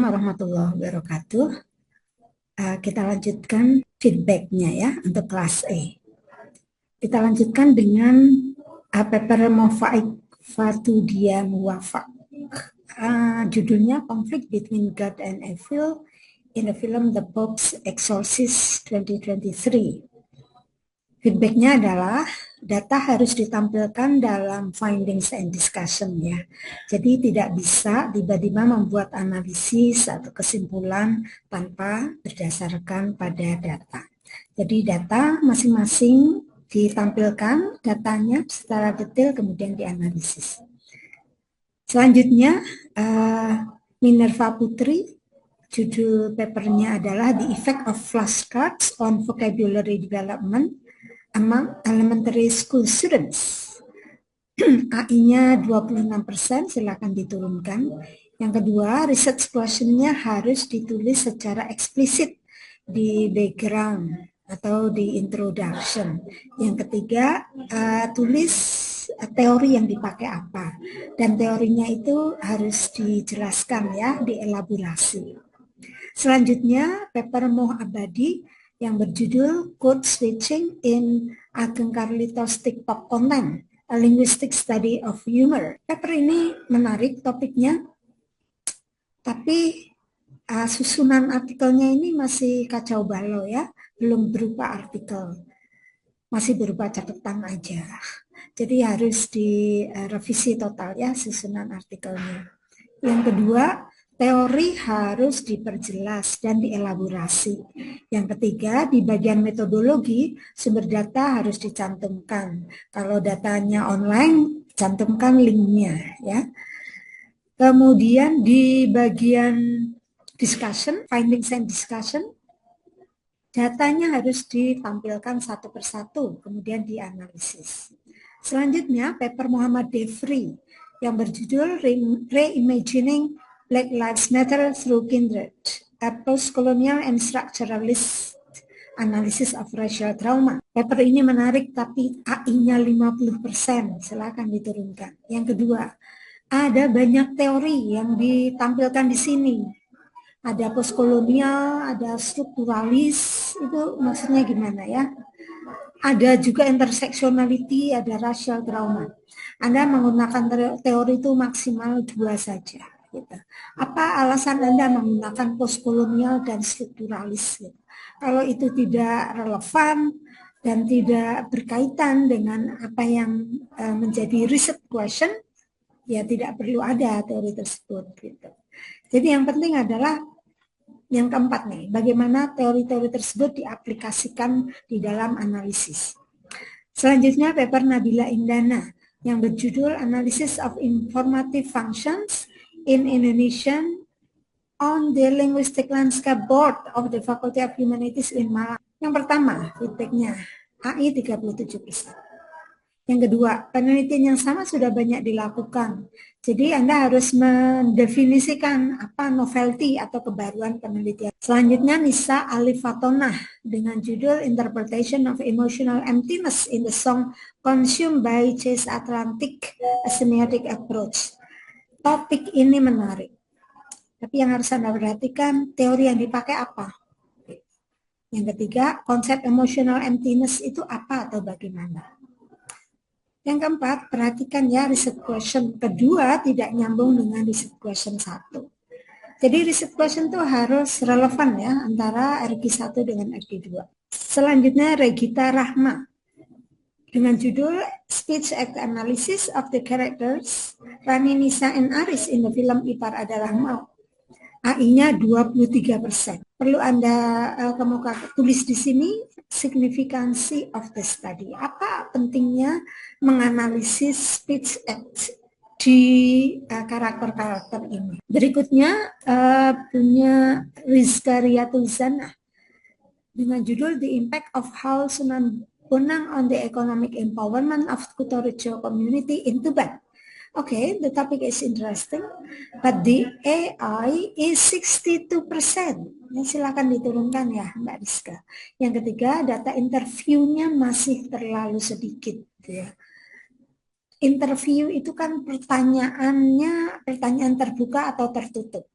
warahmatullahi wabarakatuh. Kita lanjutkan feedbacknya ya untuk kelas E. Kita lanjutkan dengan paper Mofaik Fatudia Muwafaq. Judulnya Conflict Between God and Evil in the film The Pope's Exorcist 2023. Feedbacknya adalah data harus ditampilkan dalam findings and discussion ya. Jadi tidak bisa tiba-tiba membuat analisis atau kesimpulan tanpa berdasarkan pada data. Jadi data masing-masing ditampilkan datanya secara detail kemudian dianalisis. Selanjutnya Minerva Putri, judul papernya adalah The Effect of Flashcards on Vocabulary Development among elementary school students. AI-nya 26%, silakan diturunkan. Yang kedua, research question-nya harus ditulis secara eksplisit di background atau di introduction. Yang ketiga, tulis teori yang dipakai apa. Dan teorinya itu harus dijelaskan ya, dielaborasi. Selanjutnya, paper Moh Abadi yang berjudul Code Switching in Ageng Carlitos TikTok Content, A Linguistic Study of Humor. Paper ini menarik topiknya, tapi susunan artikelnya ini masih kacau balau ya, belum berupa artikel, masih berupa catatan aja. Jadi harus direvisi total ya susunan artikelnya. Yang kedua, teori harus diperjelas dan dielaborasi. Yang ketiga, di bagian metodologi, sumber data harus dicantumkan. Kalau datanya online, cantumkan linknya ya. Kemudian di bagian discussion, findings and discussion, datanya harus ditampilkan satu persatu, kemudian dianalisis. Selanjutnya, paper Muhammad Defri yang berjudul Reimagining Black Lives Matter Through Kindred, a Post-Colonial and Structuralist Analysis of Racial Trauma. Paper ini menarik tapi AI-nya 50%, silakan diturunkan. Yang kedua, ada banyak teori yang ditampilkan di sini. Ada postkolonial, ada strukturalis, itu maksudnya gimana ya? Ada juga intersectionality, ada racial trauma. Anda menggunakan teori itu maksimal 2 saja. Gitu. Apa alasan Anda menggunakan postkolonial dan strukturalis? Gitu. Kalau itu tidak relevan dan tidak berkaitan dengan apa yang menjadi riset question, ya tidak perlu ada teori tersebut. Gitu. Jadi yang penting adalah yang keempat nih, bagaimana teori-teori tersebut diaplikasikan di dalam analisis. Selanjutnya paper Nabila Indana yang berjudul Analysis of Informative Functions in Indonesian on the Linguistic Landscape Board of the Faculty of Humanities in Malang. Yang pertama, feedbacknya AI 37%. Yang kedua, penelitian yang sama sudah banyak dilakukan. Jadi Anda harus mendefinisikan apa novelty atau kebaruan penelitian. Selanjutnya Nisa Alifatonah dengan judul Interpretation of Emotional Emptiness in the Song Consumed by Chase Atlantic, A Semiotic Approach. Topik ini menarik. Tapi yang harus Anda perhatikan, teori yang dipakai apa? Yang ketiga, konsep emotional emptiness itu apa atau bagaimana? Yang keempat, perhatikan ya research question. Kedua, tidak nyambung dengan research question 1. Jadi research question itu harus relevan ya antara RG1 dengan RG2. Selanjutnya Regita Rahma dengan judul Speech Act Analysis of the Characters Rani Nisa and Aris in the film Ipar Adalah Mau. AI-nya 23%. Perlu Anda tulis di sini signifikansi of the study. Apa pentingnya menganalisis speech act di karakter-karakter ini. Berikutnya punya Rizka Riyatulzana dengan judul The Impact of How Sunan Bonang on the Economic Empowerment of Kutorejo Community in Tuban. Okay, the topic is interesting, but the AI is 62%. Ya, silakan diturunkan ya, Mbak Rizka. Yang ketiga, data interviewnya masih terlalu sedikit. Ya. Interview itu kan pertanyaannya pertanyaan terbuka atau tertutup.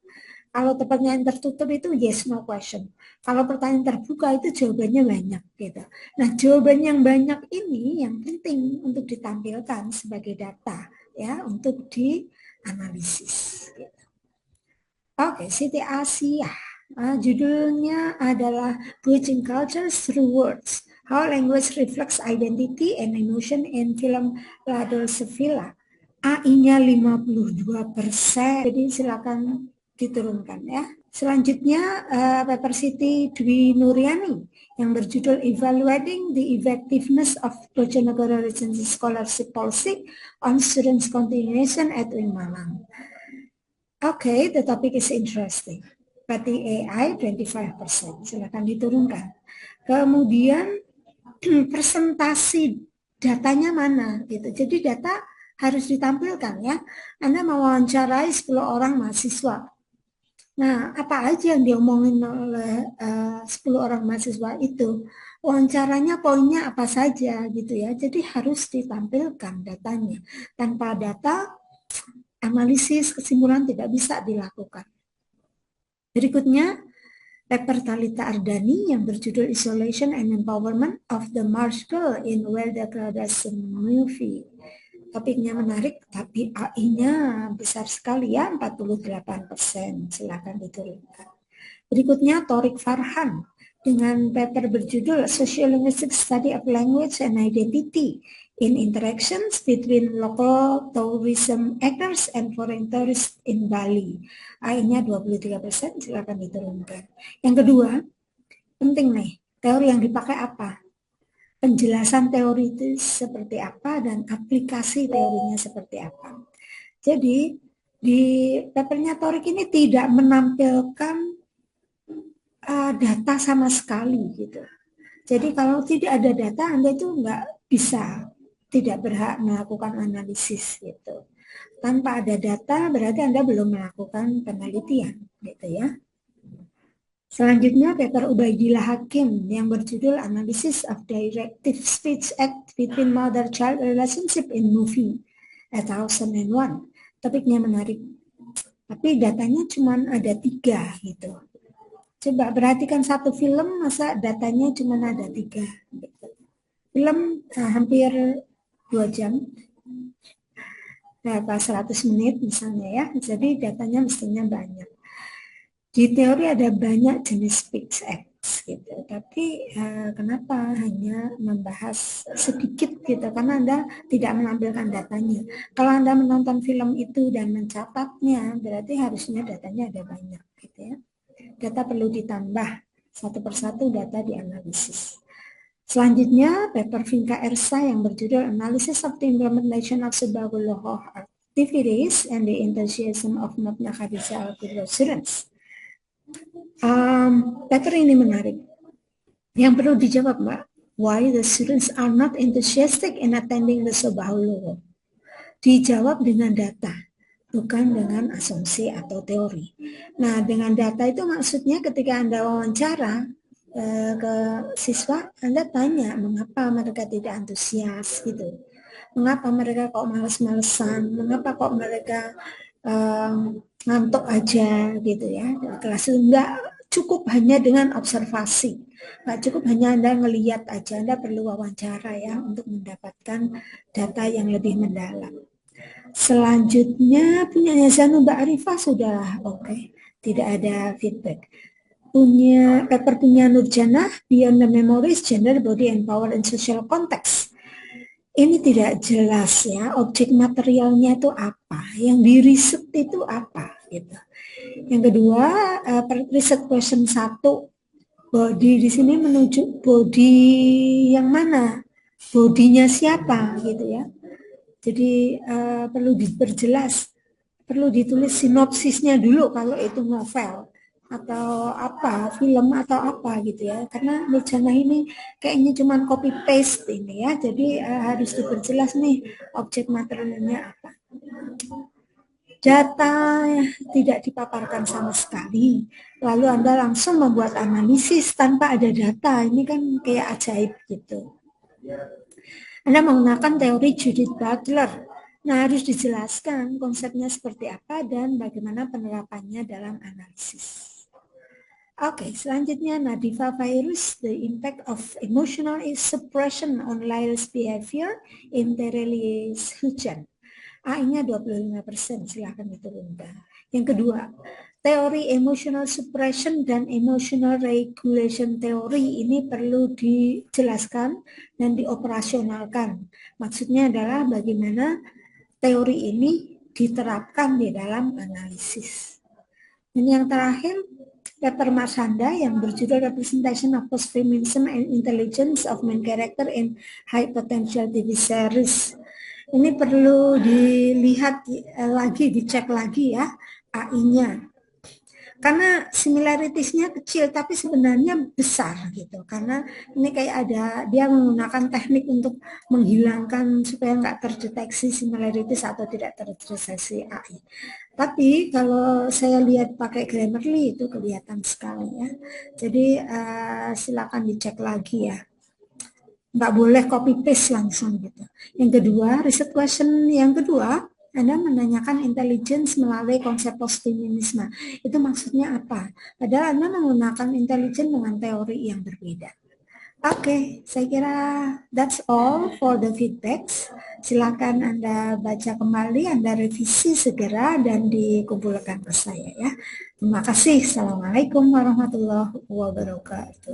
Kalau pertanyaan tertutup itu yes no question. Kalau pertanyaan terbuka itu jawabannya banyak gitu. Nah, jawaban yang banyak ini yang penting untuk ditampilkan sebagai data ya untuk dianalisis. Gitu. Oke, Siti Asia. Judulnya adalah Bridging Cultures Through Words. How Language Reflects Identity and Emotion in Film La Dolce Vita. AI-nya 52%. Jadi silakan diturunkan ya. Selanjutnya paper Siti Dwi Nuryani yang berjudul Evaluating the Effectiveness of Bojonegoro Regency Scholarship Policy on Students Continuation at UIN Malang. Okay, the topic is interesting. But the AI 25%. Silakan diturunkan. Kemudian presentasi datanya mana gitu. Jadi data harus ditampilkan ya. Anda mewawancarai 10 orang mahasiswa. Nah, apa aja yang diomongin oleh 10 orang mahasiswa itu? Wawancaranya poinnya apa saja gitu ya. Jadi harus ditampilkan datanya. Tanpa data, analisis kesimpulan tidak bisa dilakukan. Berikutnya, paper Talita Ardani yang berjudul Isolation and Empowerment of the Marsh Girl in World Degradation Movie. Topiknya menarik, tapi AI-nya besar sekali ya, 48%. Silakan diturunkan. Berikutnya, Torik Farhan dengan paper berjudul Sociolinguistic Study of Language and Identity in Interactions between Local Tourism Actors and Foreign Tourists in Bali. AI-nya 23%, silakan diturunkan. Yang kedua, penting nih, teori yang dipakai apa? Penjelasan teori itu seperti apa dan aplikasi teorinya seperti apa. Jadi di papernya Torik ini tidak menampilkan data sama sekali gitu. Jadi kalau tidak ada data Anda itu nggak bisa, tidak berhak melakukan analisis gitu. Tanpa ada data berarti Anda belum melakukan penelitian gitu ya. Selanjutnya paper Ubaidillah Hakim yang berjudul Analysis of Directive Speech Act Between Mother-Child Relationship in Movie 2001. Topiknya menarik, tapi datanya cuma ada 3 gitu. Coba perhatikan satu film, masa datanya cuma ada 3 gitu. Film hampir 2 jam, berapa 100 menit misalnya ya, jadi datanya mestinya banyak. Di teori ada banyak jenis speech acts gitu, tapi kenapa hanya membahas sedikit gitu, karena Anda tidak menampilkan datanya. Kalau Anda menonton film itu dan mencatatnya, berarti harusnya datanya ada banyak gitu ya. Data perlu ditambah, satu persatu data dianalisis. Selanjutnya, paper Vinka Ersa yang berjudul Analysis of the Implementation of Sebaguloh Activities and the Enthusiasm of Mabna Khadijah Al-Qudra Students. Paper ini menarik. Yang perlu dijawab, Mbak, why the students are not enthusiastic in attending the Sebaguloh? Dijawab dengan data, bukan dengan asumsi atau teori. Nah, dengan data itu maksudnya ketika Anda wawancara ke siswa, Anda tanya mengapa mereka tidak antusias gitu. Mengapa mereka kok males-malesan, mengapa kok mereka ngantuk aja gitu ya. Kelas enggak cukup hanya dengan observasi. Nggak cukup hanya Anda ngelihat aja, Anda perlu wawancara ya untuk mendapatkan data yang lebih mendalam. Selanjutnya punyanya Zanu Mbak Arifah sudah oke. Tidak ada feedback. Paper punya Nurjana, Beyond the Memories, Gender, Body, and Power in Social Context. Ini tidak jelas ya, objek materialnya itu apa, yang di riset itu apa gitu. Yang kedua, riset question 1, body di sini menuju body yang mana? Bodinya siapa gitu ya. Jadi perlu diperjelas, perlu ditulis sinopsisnya dulu kalau itu novel atau apa, film atau apa gitu ya. Karena Nurjana ini kayaknya cuma copy paste ini ya. Jadi harus diperjelas nih objek materialnya apa. Data tidak dipaparkan sama sekali. Lalu Anda langsung membuat analisis tanpa ada data. Ini kan kayak ajaib gitu. Anda menggunakan teori Judith Butler Nah, harus dijelaskan konsepnya seperti apa dan bagaimana penerapannya dalam analisis. Oke, selanjutnya Nadifa virus, the impact of emotional suppression on Lyle's behavior in Tereli's Hujan. AI-nya 25%, silahkan diturunkan. Yang kedua, teori emotional suppression dan emotional regulation teori ini perlu dijelaskan dan dioperasionalkan. Maksudnya adalah bagaimana teori ini diterapkan di dalam analisis. Dan yang terakhir, paper Marsanda yang berjudul Representation of Post-Feminism and Intelligence of Main Character in High Potential TV Series. Ini perlu dilihat lagi, dicek lagi ya AI-nya. Karena similarities-nya kecil tapi sebenarnya besar gitu. Karena ini kayak ada, dia menggunakan teknik untuk menghilangkan supaya nggak terdeteksi similarities atau tidak terdeteksi AI. Tapi kalau saya lihat pakai Grammarly itu kelihatan sekali ya. Jadi silakan dicek lagi ya. Nggak boleh copy paste langsung gitu. Yang kedua, riset question yang kedua, Anda menanyakan intelligence melalui konsep postfeminisme. Itu maksudnya apa? Padahal Anda menggunakan intelligence dengan teori yang berbeda. Oke, saya kira that's all for the feedbacks. Silakan Anda baca kembali, Anda revisi segera dan dikumpulkan ke saya ya. Terima kasih. Assalamualaikum warahmatullahi wabarakatuh.